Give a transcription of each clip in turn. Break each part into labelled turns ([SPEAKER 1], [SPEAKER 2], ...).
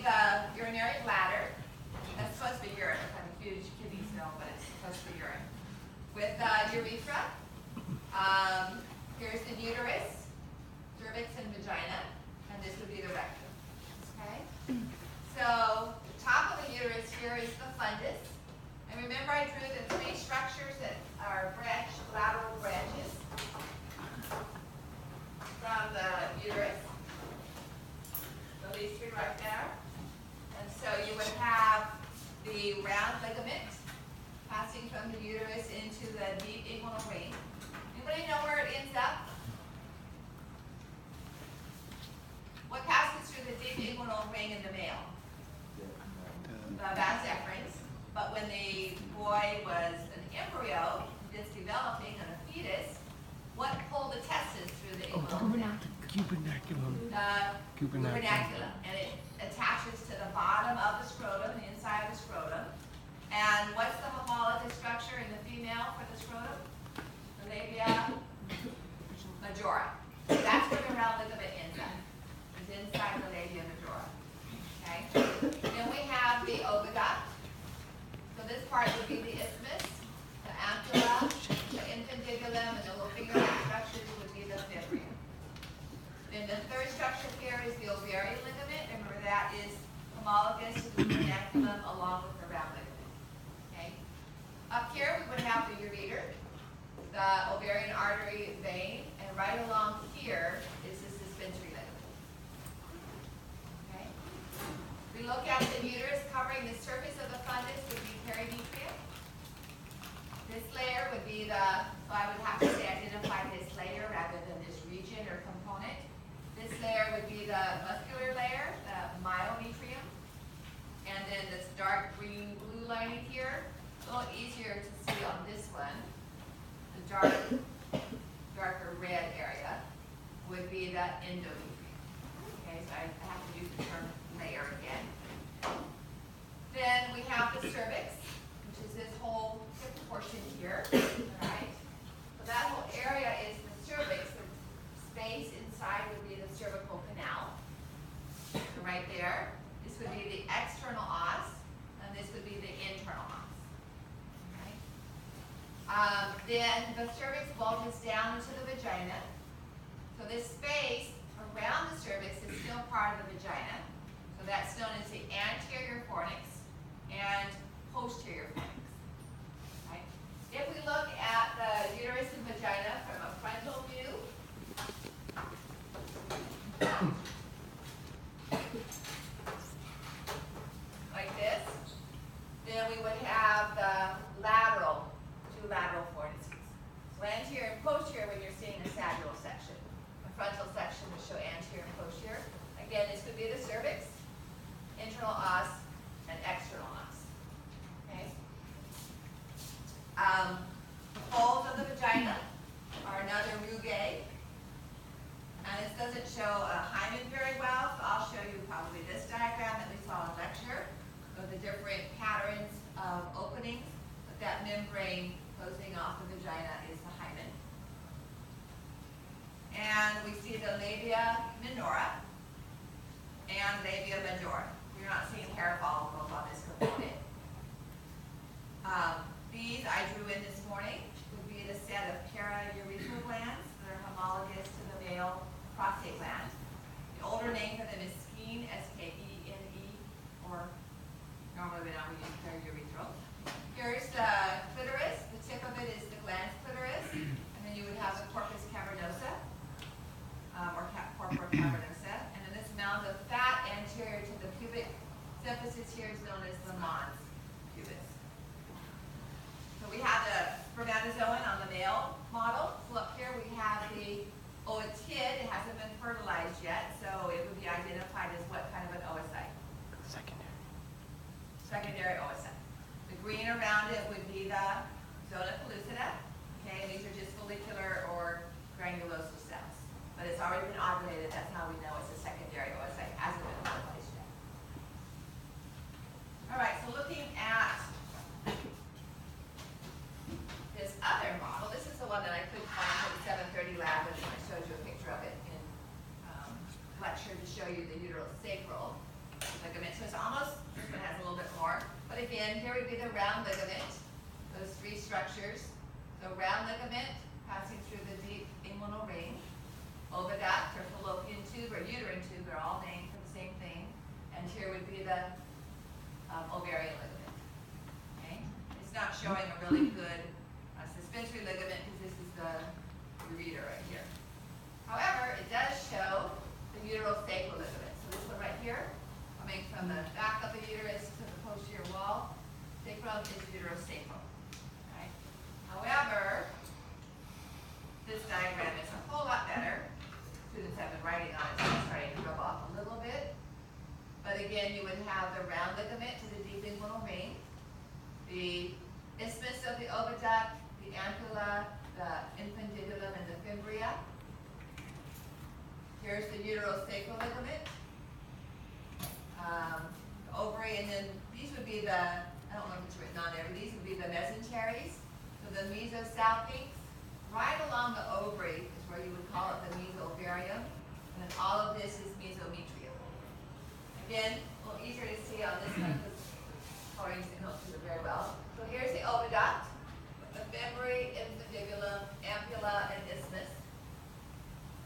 [SPEAKER 1] the urinary bladder. That's supposed to be urine. It's kind of huge kidney stone, but it's supposed to be urine. With urethra. Here's the uterus, cervix, and vagina, and this would be the rectum. Okay? So the top of the uterus here is the fundus. And remember I drew the three structures that are lateral branches from the uterus. So these three right there. And so you would have the round ligament passing from the uterus into the deep inguinal ring. Anybody know where it ends up? What passes through the deep inguinal ring in the male? The vas efferents. But when the boy was an embryo, just developing and a fetus, what pulled the testes through the inguinal ring?
[SPEAKER 2] Cubernaculum.
[SPEAKER 1] Cubernaculum. And it attaches to the bottom of the scrotum, the inside of the scrotum. And what's the homologous structure in the female for the scrotum? The labia majora. So that's where the round ligament ends up. It's inside the labia majora. Okay? Then we have the oviduct. So this part would be the isthmus, the ampulla, the infundibulum, and the little finger-like structures would be the fibria. Then the third structure here is the ovarian ligament. Remember that is homologous to the cubernaculum along with the round ligament. Okay? Up here we would have the ureter, the ovarian artery vein, and right along here is the suspensory ligament. Okay? We look at the uterus covering the surface of the fundus would be perimetrium. This layer would be so I would have to say identify this layer rather than this region or component. This layer would be the muscular layer, the myometrium. And then this dark green-blue lining here, a little easier to see on this one. The darker red area would be the endometrium. Okay, so I have to use the term layer again. Then we have the cervix, which is this whole hip portion here. All right. So that whole area is the cervix. The space inside would be the cervical canal. So right there. This would be the external os, and this would be the internal os. Okay. Then the cervix bulges down into the vagina. So this space around the cervix is still part of the vagina. So that's known as the anterior fornix and posterior fornix. Right? If we look at the uterus and vagina from a frontal view, like this, then we would have the two lateral fornices. So anterior and posterior when you're seeing a sagittal section. A frontal section would show anterior and posterior. Again, this would be the cervix, internal os, and external os. Okay? The folds of the vagina are another rugae. And this doesn't show a hymen very well, so I'll show you probably this diagram that we saw in lecture of the different patterns of openings. But that membrane closing off the vagina is the hymen. And we see the labia minora and labia majora. You're not seeing hair follicles on this component. These I drew in this morning would be the set of paraurethral glands that are homologous to the male prostate gland. The older name for them is skene, S-K-E-N-E, or normally we use paraurethral. Here's the clitoris. The tip of it is the glans clitoris, and then you would have the corpus cavernosa, or corpora cavernosa, and then this mound of fat anterior to the pubic symphysis here is known as the mons pubis. So we have the spermatozoon on the male model. So up here we have the ootid. It hasn't been fertilized yet, so it would be identified as what kind of an oocyte? Secondary oocyte. The green around it would be the zona pellucida. Okay, and these are just follicular or granulosa cells. But it's already been ovulated. That's how we know it's a secondary oocyte. Hasn't been fertilized yet. All right, so looking at this other model, this is the one that I couldn't find for the 730 lab, and I showed you a picture of it in lecture to show you the uterosacral. ligament. So it's almost, this one has a little bit more. But again, here would be the round ligament, those three structures. So round ligament passing through the deep inguinal ring. Oviduct or fallopian tube or uterine tube are all named for the same thing. And here would be the ovarian ligament. Okay? It's not showing a really good suspensory ligament because this is the ureter right here. However, it does show the uterosacral ligament. So this one right here, coming from the back of the uterus to the posterior wall, sacrum is uterosacral. Right? However, this diagram is a whole lot better. Students have been writing on it, so it's starting to rub off a little bit. But again, you would have the round ligament to the deep inguinal ring, the isthmus of the oviduct, the ampulla, the infundibulum, and the fimbria. Here's the uterosacral ligament, the ovary, and then these would be the, I don't know if it's written on there, but these would be the mesenteries. So the mesosalpinx, right along the ovary is where you would call it the mesoovarium, and then all of this is mesometrium. Again, a little easier to see on this one because coloring signals do it very well. So here's the oviduct, the fimbriae, infundibulum, ampulla, and isthmus.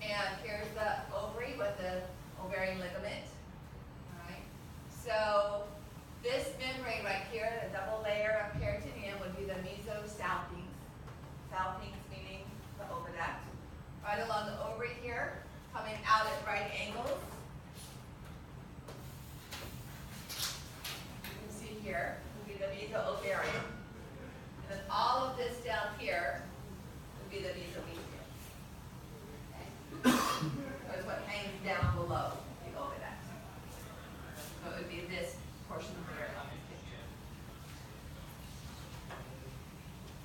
[SPEAKER 1] And here's the ovary with the ovarian ligament. All right. So this membrane right here, the double layer of peritoneum, would be the mesosalpinx. Salpinx meaning the oviduct. Right along the ovary here, coming out at right angles. You can see here would be the mesoovarium. And then all of this down here would be the mesometrium. So it's what hangs down below the oviduct. So it would be this portion here on this picture.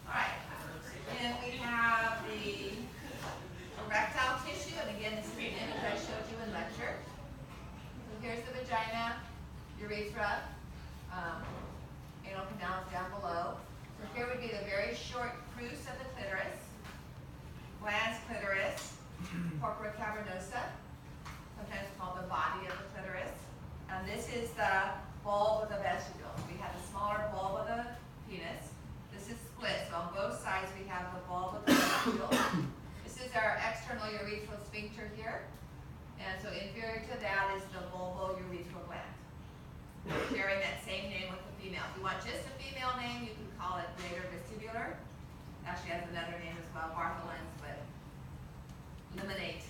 [SPEAKER 1] All right. And we have the erectile tissue, and again, this is an image I showed you in lecture. So here's the vagina, urethra, anal canal is down below. So here would be the very short crus of the clitoris, glans clitoris, corpora cavernosa, sometimes called the body of the clitoris. And this is the bulb of the vestibule. We have the smaller bulb of the penis. This is split, so on both sides we have the bulb of the vestibule. This is our external urethral sphincter here. And so inferior to that is the bulbourethral gland. Sharing that same name with the female. If you want just a female name, you can call it greater vestibular. Actually has another name as well, Bartholin's, but eliminate.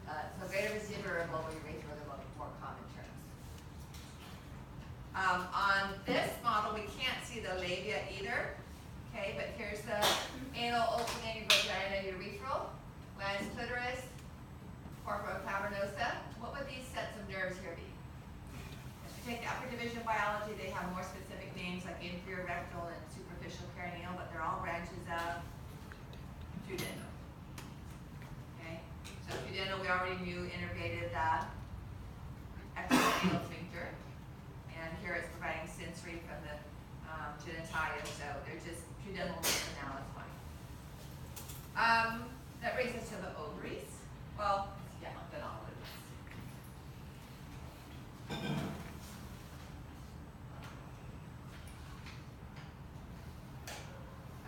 [SPEAKER 1] So greater vestibular and bulbourethral are the more common terms. On this model, we can't see the labia either. Okay, but here's the anal opening vagina urethral, glans clitoris, corpora cavernosa. What would these sets of nerves here be? If you take the upper division biology, they have more specific names like inferior rectal and superficial perineal, but they're all branches of duodenum. Okay, so duodenum we already knew innervated the extranal sphincter, and here it's providing sensory from the genitalia, so they're just duodenal canal is fine. That brings us to the ovaries. Well, yeah, then all of this.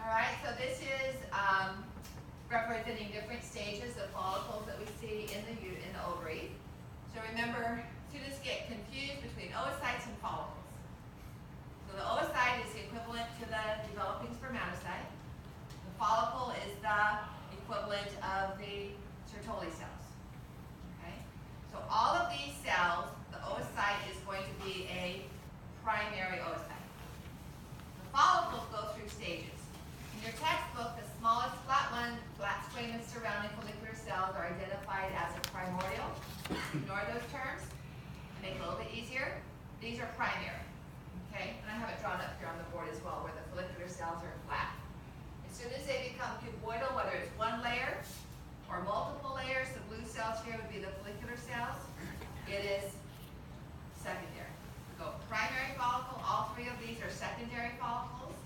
[SPEAKER 1] All right, so this is representing different stages of follicles that we see in the ovary. So remember, students get confused between oocytes and follicles. So the oocyte is equivalent to the developing spermatocyte. The follicle is the equivalent of the Sertoli cells. Okay? So all of these cells, the oocyte is going to be a primary oocyte. The follicles go through stages. In your textbook, the smallest flat squamous surrounding follicular cells are identified as a primordial. Ignore those terms. Make it a little bit easier. These are primary. Okay? And I have it drawn up here on the board as well, where the follicular cells are flat. As soon as they become cuboidal, whether it's one layer or multiple layers, the blue cells here would be the follicular cells. It is secondary. So primary follicle, all three of these are secondary follicles.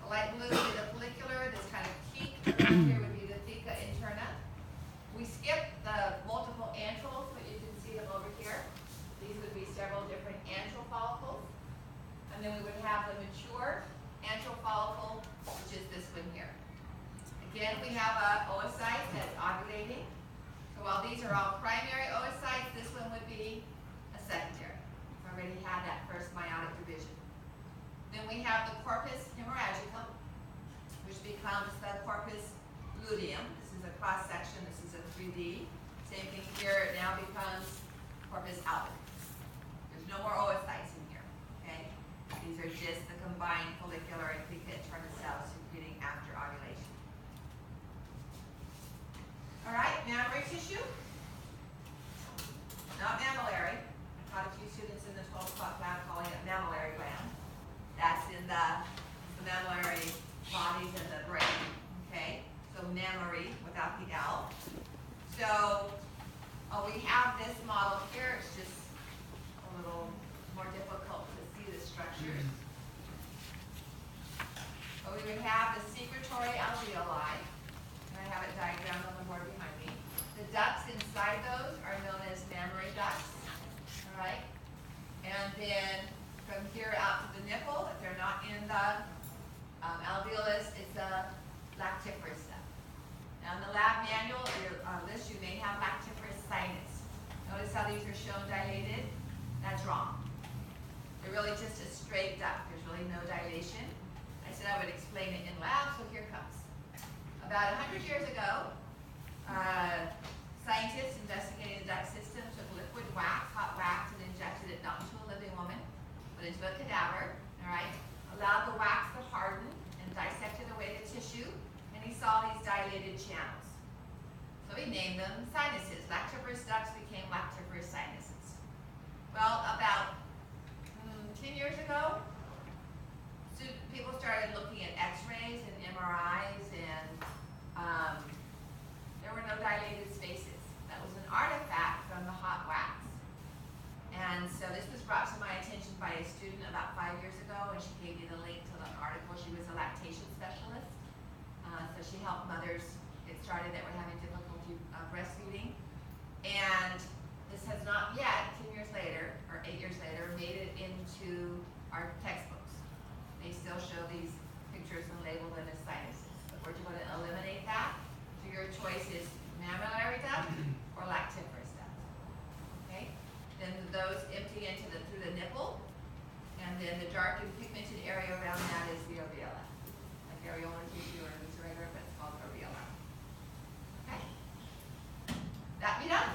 [SPEAKER 1] The light blue would be the follicular, this kind of peak here would be the theca interna. We skip the multiple anthers, but you can see them over here. These would be several different antral follicles. And then we would have the mature antral follicle, which is this one here. Again, we have a oocyte that's ovulating. So while these are all primary oocytes, this one would be a secondary. It's already had that first meiotic division. Then we have the corpus hemorrhagicum, which becomes the corpus luteum. This is a cross section. This is a 3D. Same thing here. It now becomes corpus album. There's no more oocytes in here. Okay? These are just the combined follicular and internal cells secreting after ovulation. All right, mammary tissue. Not mammillary. I taught a few students in the 12 o'clock lab calling it mammillary gland. That's in the mammillary bodies in the brain. Okay, so mammary without the L. So we have this model here. It's just a little more difficult to see the structures. But we would have the secretory alveoli. And I have it diagrammed on the board behind me. The ducts inside those are known as mammary ducts. All right? And then from here out to the nipple, if they're not in the alveolus, it's a lactiferous duct. Now in the lab manual list, you may have lactiferous sinus. Notice how these are shown dilated? That's wrong. They're really just a straight duct. There's really no dilation. I said I would explain it in lab, so here comes. About 100 years ago, scientists investigating the duct system took liquid wax, hot wax, and injected it not into a living woman, but into a cadaver, all right? Allowed the wax to harden and dissected away the tissue, and he saw these dilated channels. So he named them sinuses. Lactiferous ducts became lactiferous sinuses. Well, about 10 years ago, people started looking at x-rays and MRIs, and there were no dilated spaces. That was an artifact from the hot wax. And so this was brought to my attention by a student about 5 years ago, and she gave me the link to the article. She was a lactation specialist. So she helped mothers get started that were having difficulty breastfeeding. And this has not yet, 10 years later, or 8 years later, made it into our textbooks. They still show these pictures and label them as sinuses. But we're going to eliminate that. So your choice is mammillary duct or lactiferous duct. Okay? Then those empty into through the nipple, and then the dark and pigmented area around that is the areola. Like areolar tissue or viscerator, but it's called areola. Okay? That be done.